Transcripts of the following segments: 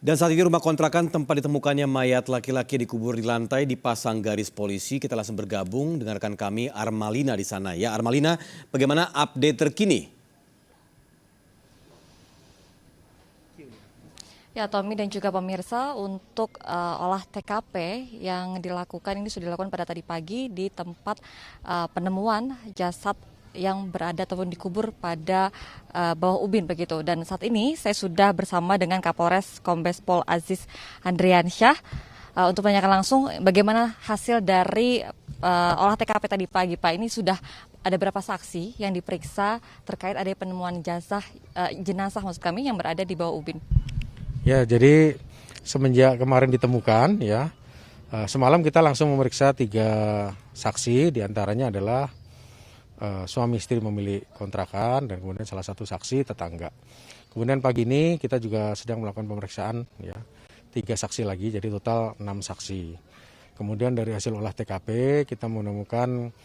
Dan saat ini rumah kontrakan tempat ditemukannya mayat laki-laki dikubur di lantai dipasang garis polisi. Kita langsung bergabung dengan rekan kami Armalina di sana. Ya Armalina, bagaimana update terkini? Ya, Tommy dan juga pemirsa, untuk olah TKP yang dilakukan ini sudah dilakukan pada tadi pagi di tempat penemuan jasad yang berada ataupun dikubur pada bawah ubin begitu. Dan saat ini saya sudah bersama dengan Kapolres Kombes Pol Aziz Andriansyah untuk menanyakan langsung bagaimana hasil dari olah TKP tadi pagi, Pak. Ini sudah ada berapa saksi yang diperiksa terkait ada penemuan jenazah maksud kami yang berada di bawah ubin. Ya, jadi semenjak kemarin ditemukan ya, semalam kita langsung memeriksa 3 saksi, diantaranya adalah suami istri pemilik kontrakan dan kemudian salah satu saksi tetangga. Kemudian pagi ini kita juga sedang melakukan pemeriksaan ya, 3 saksi lagi, jadi total 6 saksi. Kemudian dari hasil olah TKP kita menemukan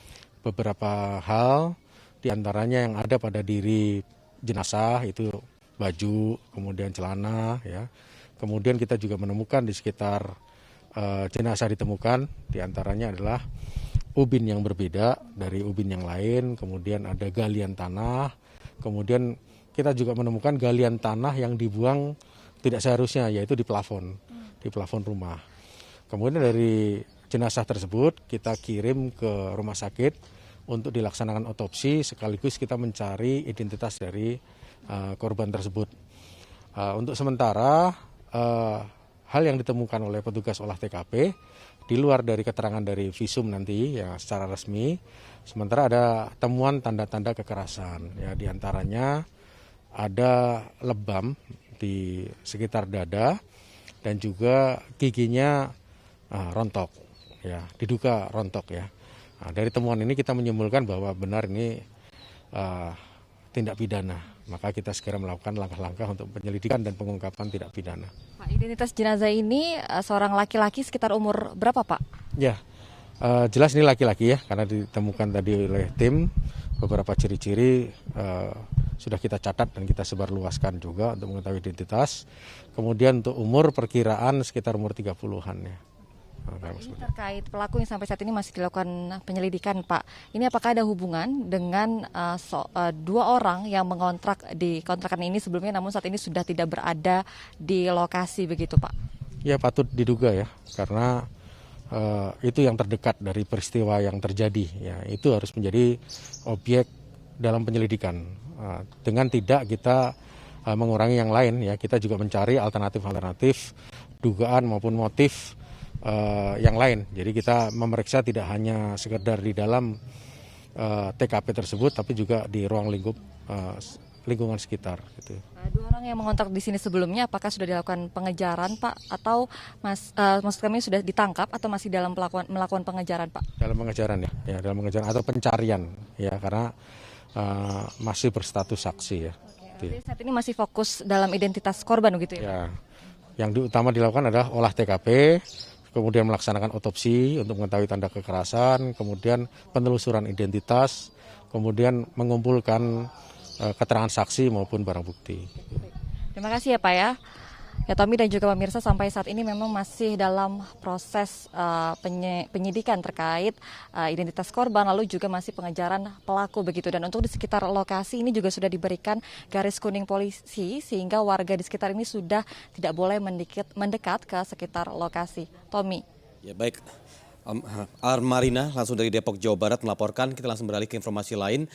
beberapa hal, diantaranya yang ada pada diri jenazah itu baju, kemudian celana, ya. Kemudian kita juga menemukan di sekitar jenazah ditemukan, diantaranya adalah ubin yang berbeda dari ubin yang lain, kemudian ada galian tanah, kemudian kita juga menemukan galian tanah yang dibuang tidak seharusnya, yaitu di plafon rumah. Kemudian dari jenazah tersebut kita kirim ke rumah sakit untuk dilaksanakan otopsi, sekaligus kita mencari identitas dari korban tersebut. Untuk sementara hal yang ditemukan oleh petugas olah TKP di luar dari keterangan dari visum nanti ya secara resmi, sementara ada temuan tanda-tanda kekerasan ya, diantaranya ada lebam di sekitar dada dan juga giginya rontok ya, diduga rontok ya. Nah, dari temuan ini kita menyimpulkan bahwa benar ini tindak pidana. Maka kita segera melakukan langkah-langkah untuk penyelidikan dan pengungkapan tindak pidana. Pak, identitas jenazah ini seorang laki-laki sekitar umur berapa, Pak? Ya, jelas ini laki-laki ya, karena ditemukan tadi oleh tim beberapa ciri-ciri sudah kita catat dan kita sebarluaskan juga untuk mengetahui identitas. Kemudian untuk umur perkiraan sekitar umur 30-an ya. Ini terkait pelaku yang sampai saat ini masih dilakukan penyelidikan, Pak. Ini apakah ada hubungan dengan 2 orang yang mengontrak di kontrakan ini sebelumnya, namun saat ini sudah tidak berada di lokasi begitu, Pak? Ya, patut diduga ya, karena itu yang terdekat dari peristiwa yang terjadi. Ya, itu harus menjadi objek dalam penyelidikan. Dengan tidak kita mengurangi yang lain, ya kita juga mencari alternatif dugaan maupun motif yang lain. Jadi kita memeriksa tidak hanya sekedar di dalam TKP tersebut, tapi juga di ruang lingkungan sekitar. Gitu. 2 orang yang mengontrak di sini sebelumnya, apakah sudah dilakukan pengejaran, Pak? Atau maksud kami sudah ditangkap atau masih dalam melakukan pengejaran, Pak? Dalam pengejaran ya, dalam pengejaran atau pencarian ya, karena masih berstatus saksi ya. Oke, saat ini masih fokus dalam identitas korban begitu ya? Ya, yang utama dilakukan adalah olah TKP, kemudian melaksanakan otopsi untuk mengetahui tanda kekerasan, kemudian penelusuran identitas, kemudian mengumpulkan keterangan saksi maupun barang bukti. Terima kasih ya, Pak ya. Ya, Tommy dan juga pemirsa, sampai saat ini memang masih dalam proses penyidikan terkait identitas korban, lalu juga masih pengejaran pelaku begitu. Dan untuk di sekitar lokasi ini juga sudah diberikan garis kuning polisi sehingga warga di sekitar ini sudah tidak boleh mendekat ke sekitar lokasi. Tommy. Ya baik, Armalina langsung dari Depok, Jawa Barat melaporkan. Kita langsung beralih ke informasi lain.